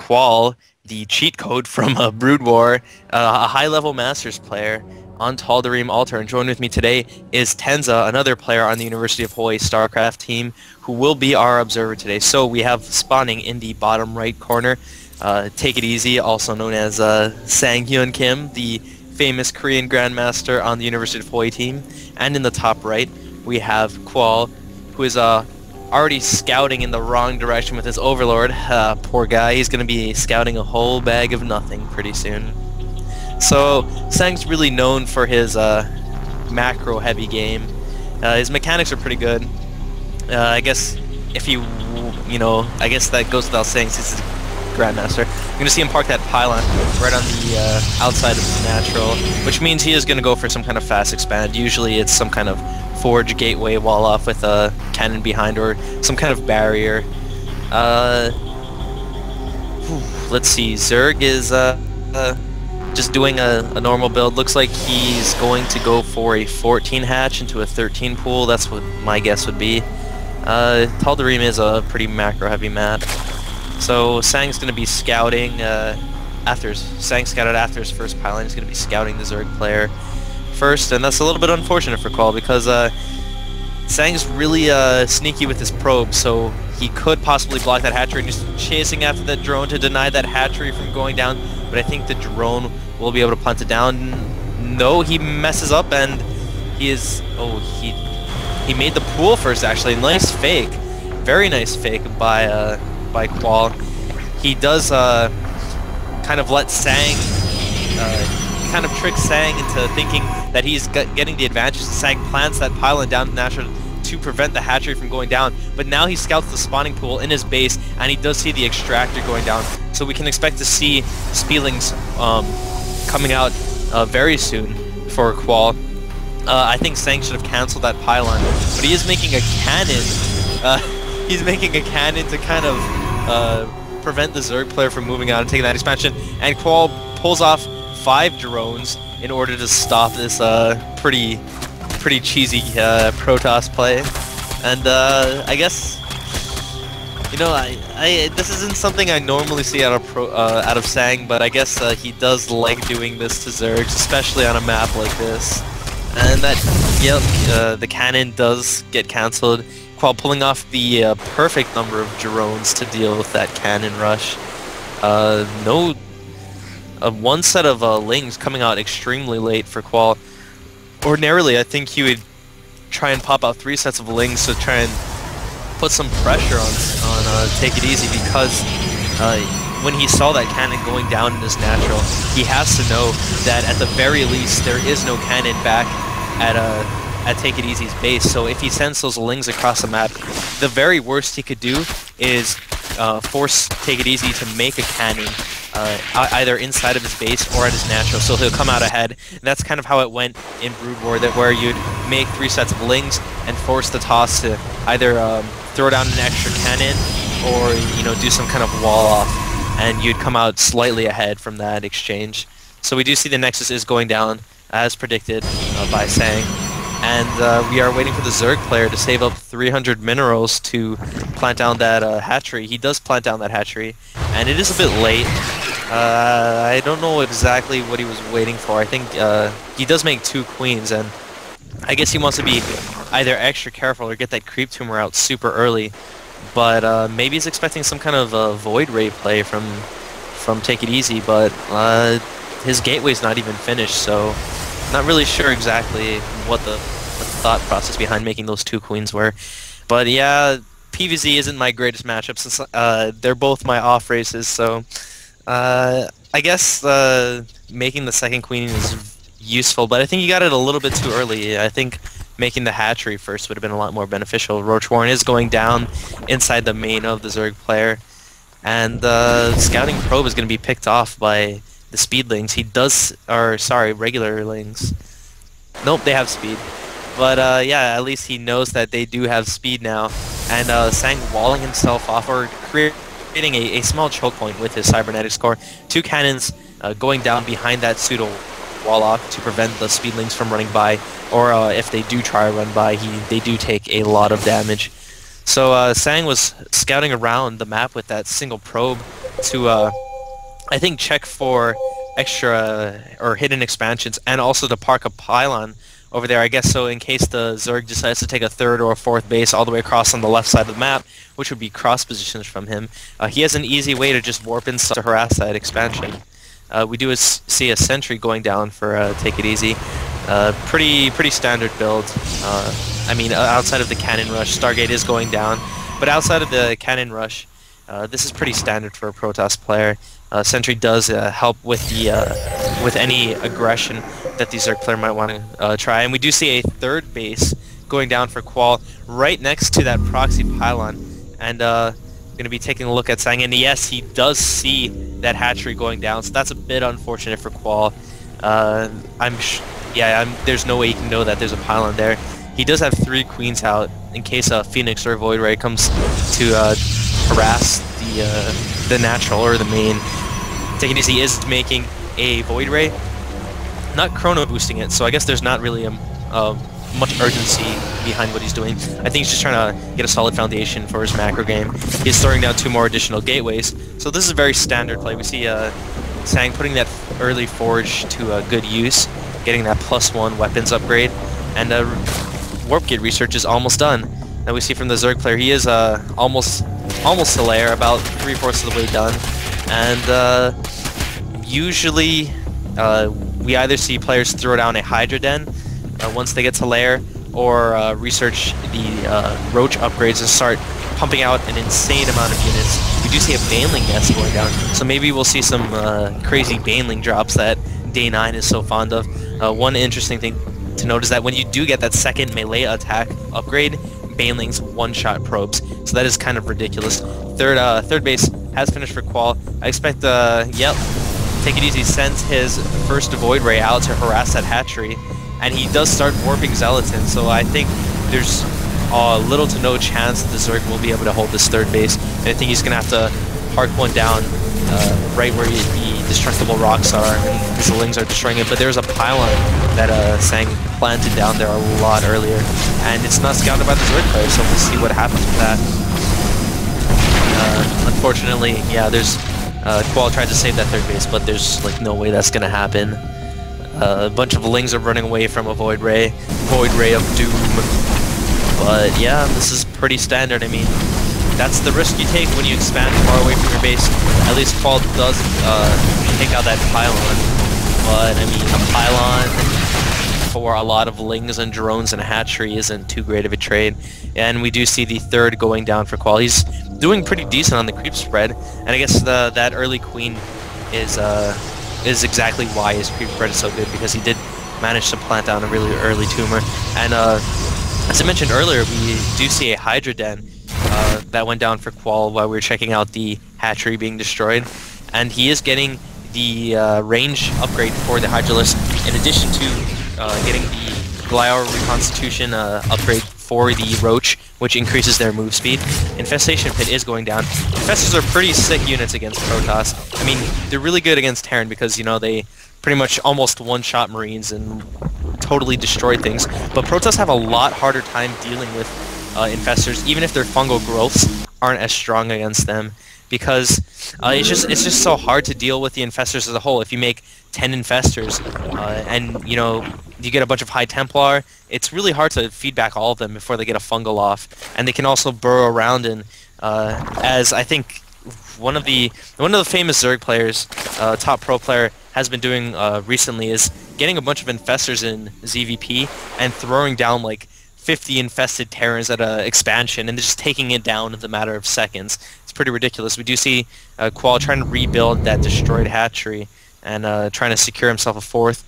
Qual, the cheat code from Brood War, a high-level Masters player on Tal'Darim Altar. And joining with me today is Tenza, another player on the University of Hawaii StarCraft team, who will be our observer today. So we have spawning in the bottom right corner, Takeiteasy, also known as Sang Hyun Kim, the famous Korean grandmaster on the University of Hawaii team. And in the top right, we have Qual, who is already scouting in the wrong direction with his overlord. Poor guy, he's going to be scouting a whole bag of nothing pretty soon. So Sang's really known for his macro heavy game. His mechanics are pretty good. I guess if I guess that goes without saying since he's a grandmaster. You're going to see him park that pylon right on the outside of his natural, which means he is going to go for some kind of fast expand. Usually it's some kind of forge gateway wall off with a cannon behind or some kind of barrier. Let's see, Zerg is just doing a normal build. Looks like he's going to go for a 14 hatch into a 13 pool. That's what my guess would be. Tal'Darim is a pretty macro heavy map. So Sang's going to be scouting Sang scouted after his first pylon. He's going to be scouting the Zerg player first, and that's a little bit unfortunate for Qual because Sang's really sneaky with his probe, so he could possibly block that hatchery and just chasing after that drone to deny that hatchery from going down, but I think the drone will be able to plant it down. No, he messes up and he is... Oh, he made the pool first actually. Nice fake. Very nice fake by Qual. He does kind of let Sang... kind of tricks Sang into thinking that he's getting the advantage. Sang plants that pylon down to natural to prevent the hatchery from going down, but now he scouts the spawning pool in his base, and he does see the extractor going down, so we can expect to see Speedlings coming out very soon for Qual. I think Sang should have cancelled that pylon, but he is making a cannon. He's making a cannon to kind of prevent the Zerg player from moving out and taking that expansion, and Qual pulls off 5 drones in order to stop this pretty cheesy Protoss play. And I guess this isn't something I normally see out of Sang, but I guess he does like doing this to Zergs, especially on a map like this. And that the cannon does get cancelled, while pulling off the perfect number of drones to deal with that cannon rush. One set of Lings coming out extremely late for Qual. Ordinarily, I think he would try and pop out 3 sets of Lings to try and put some pressure on Takeiteasy, because when he saw that cannon going down in his natural, he has to know that at the very least there is no cannon back at Takeiteasy's base. So if he sends those Lings across the map, the very worst he could do is force Takeiteasy to make a cannon either inside of his base or at his natural, so he'll come out ahead. And that's kind of how it went in Brood War, where you'd make 3 sets of Lings and force the toss to either throw down an extra cannon or do some kind of wall off, and you'd come out slightly ahead from that exchange. So we do see the Nexus is going down as predicted by Sang, and we are waiting for the Zerg player to save up 300 minerals to plant down that hatchery. He does plant down that hatchery, and it is a bit late. I don't know exactly what he was waiting for. I think he does make 2 queens, and I guess he wants to be either extra careful or get that creep tumor out super early. But maybe he's expecting some kind of Void Ray play from Takeiteasy, but his gateway's not even finished, so not really sure exactly what the thought process behind making those 2 queens were. But yeah, PvZ isn't my greatest matchup since they're both my off races, so I guess making the 2nd queen is useful, but I think you got it a little bit too early. I think making the hatchery first would have been a lot more beneficial. Roach Warren is going down inside the main of the Zerg player, and the scouting probe is going to be picked off by the Speedlings. Regular Lings. Nope, they have speed. But yeah, at least he knows that they do have speed now, and Sang walling himself off, or creating a small choke point with his cybernetics core. 2 cannons going down behind that pseudo wall off to prevent the Speedlings from running by, or if they do try to run by, they do take a lot of damage. So Sang was scouting around the map with that single probe, to I think check for extra or hidden expansions, and also to park a pylon over there, I guess, so in case the Zerg decides to take a third or a fourth base all the way across on the left side of the map, which would be cross positions from him, he has an easy way to just warp inside to harass that expansion. We do see a sentry going down for Takeiteasy. Pretty standard build. I mean, outside of the cannon rush, Stargate is going down, but outside of the cannon rush, this is pretty standard for a Protoss player. Sentry does help with the with any aggression that the Zerg player might want to try, and we do see a third base going down for Qual right next to that proxy pylon, and going to be taking a look at Sang, and yes, he does see that hatchery going down, so that's a bit unfortunate for Qual. There's no way he can know that there's a pylon there. He does have 3 queens out in case a Phoenix or a Void Ray comes to harass the natural or the main. Takeiteasy is making a Void Ray, not chrono boosting it, so I guess there's not really much urgency behind what he's doing. I think he's just trying to get a solid foundation for his macro game. He's throwing down 2 more additional gateways, so this is a very standard play. We see Sang putting that early forge to good use, getting that +1 weapons upgrade, and warp gate research is almost done. Now we see from the Zerg player, he is almost to lair, about 3/4 of the way done, and usually we either see players throw down a Hydra Den once they get to lair, or research the Roach upgrades and start pumping out an insane amount of units. We do see a Baneling nest going down, so maybe we'll see some crazy Baneling drops that Day 9 is so fond of. One interesting thing to note is that when you do get that second melee attack upgrade, Banelings one-shot probes, so that is kind of ridiculous. Third base has finished for Qual. I expect Takeiteasy sends his first Void Ray out to harass that hatchery, and he does start warping Zealotin, so I think there's little to no chance that the Zerg will be able to hold this third base, and I think he's going to have to park one down right where the destructible rocks are, and his Lings are destroying it. But there's a pylon that Sang planted down there a lot earlier, and it's not scouted by the Zerg player, so we'll see what happens with that. Unfortunately, yeah, there's Qual tried to save that third base, but there's like no way that's gonna happen. A bunch of Lings are running away from a Void Ray of Doom. But yeah, this is pretty standard. I mean, that's the risk you take when you expand far away from your base. At least Qual does take out that pylon, but I mean, a pylon for a lot of Lings and drones and a hatchery isn't too great of a trade. And we do see the third going down for Qual. He's doing pretty decent on the creep spread, and I guess that early queen is exactly why his creep spread is so good, because he did manage to plant down a really early tumor. And as I mentioned earlier, we do see a Hydra Den that went down for Qual while we were checking out the hatchery being destroyed, and he is getting the range upgrade for the Hydralisk, in addition to getting the Gliar Reconstitution upgrade for the Roach, which increases their move speed. Infestation Pit is going down. Infestors are pretty sick units against Protoss. I mean, they're really good against Terran because, you know, they pretty much almost one-shot Marines and totally destroy things. But Protoss have a lot harder time dealing with Infestors, even if their fungal growths aren't as strong against them, because it's just so hard to deal with the Infestors as a whole. If you make 10 Infestors and, you know, you get a bunch of High Templar, it's really hard to feed back all of them before they get a fungal off. And they can also burrow around, and as I think one of the famous Zerg players, top pro player, has been doing recently, is getting a bunch of Infestors in ZVP and throwing down like 50 infested Terrans at an expansion and just taking it down in the matter of seconds. It's pretty ridiculous. We do see Qual trying to rebuild that destroyed hatchery and trying to secure himself a fourth.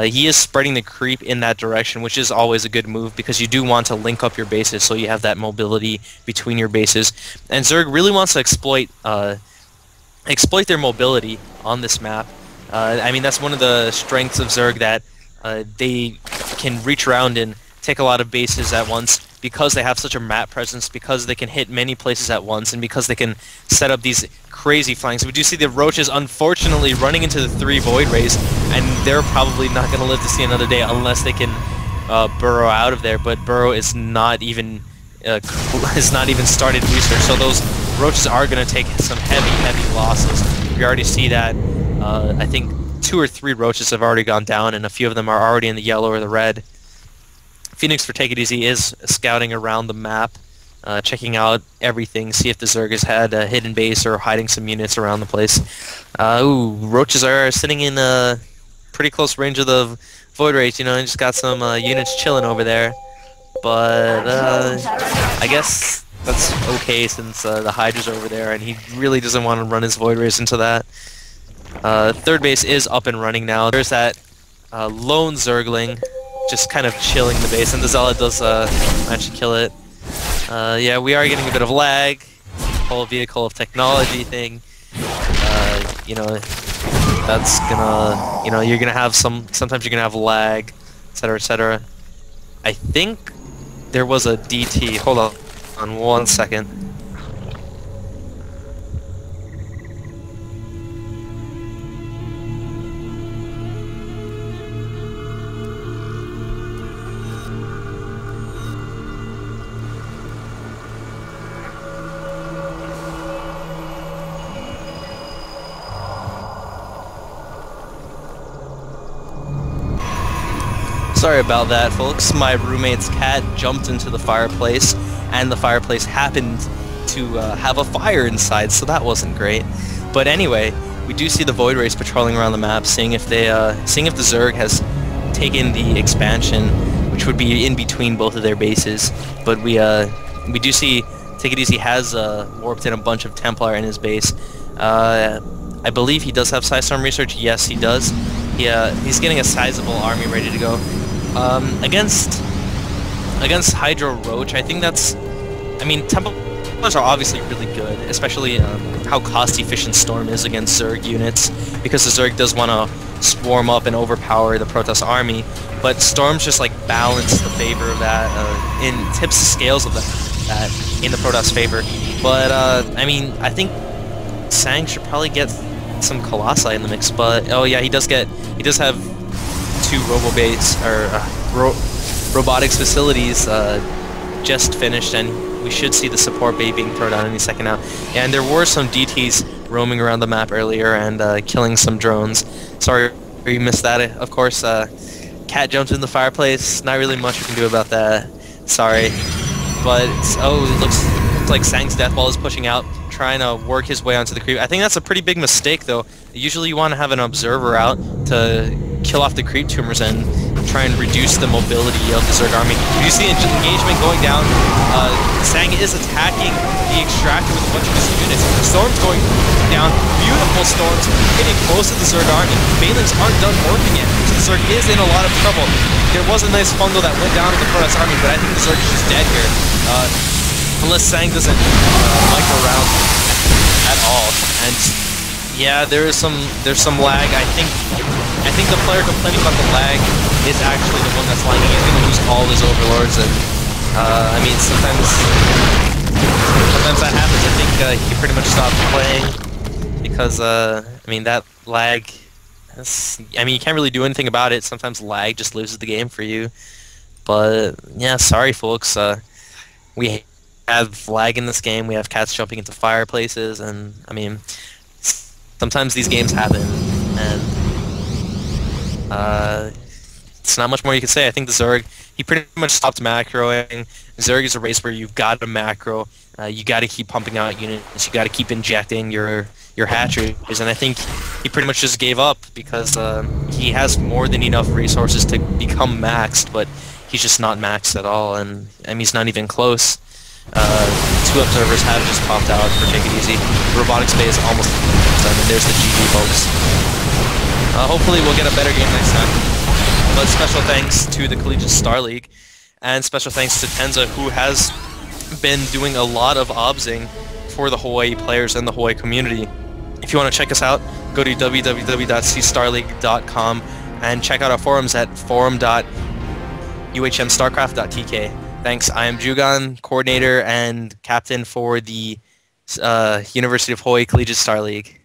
He is spreading the creep in that direction, which is always a good move because you do want to link up your bases so you have that mobility between your bases. And Zerg really wants to exploit their mobility on this map. I mean, that's one of the strengths of Zerg, that they can reach around and take a lot of bases at once because they have such a map presence, because they can hit many places at once, and because they can set up these crazy flanks. We do see the Roaches, unfortunately, running into the 3 Void Rays, and they're probably not going to live to see another day unless they can burrow out of there. But burrow is not even started research, so those Roaches are going to take some heavy losses. We already see that. I think 2 or 3 Roaches have already gone down, and a few of them are already in the yellow or the red. Phoenix for Takeiteasy is scouting around the map, checking out everything, see if the Zerg has had a hidden base or hiding some units around the place. Ooh, Roaches are sitting in pretty close range of the Void Race, you know, and just got some units chilling over there. But I guess that's okay since the Hydra's over there, and he really doesn't want to run his Void Race into that. Third base is up and running now. There's that lone Zergling just kind of chilling the base, and the Zealot does manage to kill it. Yeah, we are getting a bit of lag. Whole vehicle of technology thing. You know, that's gonna, you know, you're gonna have sometimes you're gonna have lag, etc., etc. I think there was a DT. Hold on 1 second. Sorry about that, folks. My roommate's cat jumped into the fireplace, and the fireplace happened to have a fire inside, so that wasn't great. But anyway, we do see the Void Race patrolling around the map, seeing if the Zerg has taken the expansion, which would be in between both of their bases. But we do see Takeiteasy has warped in a bunch of Templar in his base. I believe he does have Psystorm research. Yes, he does. He's getting a sizable army ready to go. Against Hydro Roach, I think that's... I mean, Templars are obviously really good, especially how cost-efficient Storm is against Zerg units, because the Zerg does want to swarm up and overpower the Protoss army, but Storms just like balance the favor of that, tips the scales of that in the Protoss favor. But, I mean, I think Sang should probably get some Colossi in the mix, but oh yeah, he does have 2 robotics facilities just finished, and we should see the support bay being thrown down any second now. And there were some DTs roaming around the map earlier and killing some drones. Sorry you missed that, of course. Cat jumped in the fireplace, not really much we can do about that. Sorry. But, oh, it looks like Sang's Death Ball is pushing out, trying to work his way onto the creep. I think that's a pretty big mistake, though. Usually you want to have an observer out to kill off the creep tumors and try and reduce the mobility of the Zerg army. You see engagement going down. Sang is attacking the extractor with a bunch of his units. The storm's going down. Beautiful storms hitting close to the Zerg army. Balins aren't done working yet, so the Zerg is in a lot of trouble. There was a nice fungal that went down to the Protoss army, but I think the Zerg is just dead here. Unless Sang doesn't micro around at all. And yeah, there's some lag. I think the player complaining about the lag is actually the one that's lagging. He's gonna lose all his overlords, and I mean sometimes that happens. I think he pretty much stopped playing because I mean that lag. I mean you can't really do anything about it. Sometimes lag just loses the game for you. But yeah, sorry folks. We have lag in this game. We have cats jumping into fireplaces, and I mean sometimes these games happen, and it's not much more you can say. I think the Zerg, he pretty much stopped macroing. Zerg is a race where you've got to macro. You got to keep pumping out units. You got to keep injecting your hatcheries, and I think he pretty much just gave up because he has more than enough resources to become maxed, but he's just not maxed at all, and I mean he's not even close. 2 observers have just popped out for Takeiteasy. Robotics Bay is almost done, and there's the GG, folks. Hopefully we'll get a better game next time. But special thanks to the Collegiate Star League, and special thanks to Tenza, who has been doing a lot of obsing for the Hawaii players and the Hawaii community. If you want to check us out, go to www.cstarleague.com and check out our forums at forum.uhmstarcraft.tk. Thanks. I am Jugan, coordinator and captain for the University of Hawaii Collegiate Star League.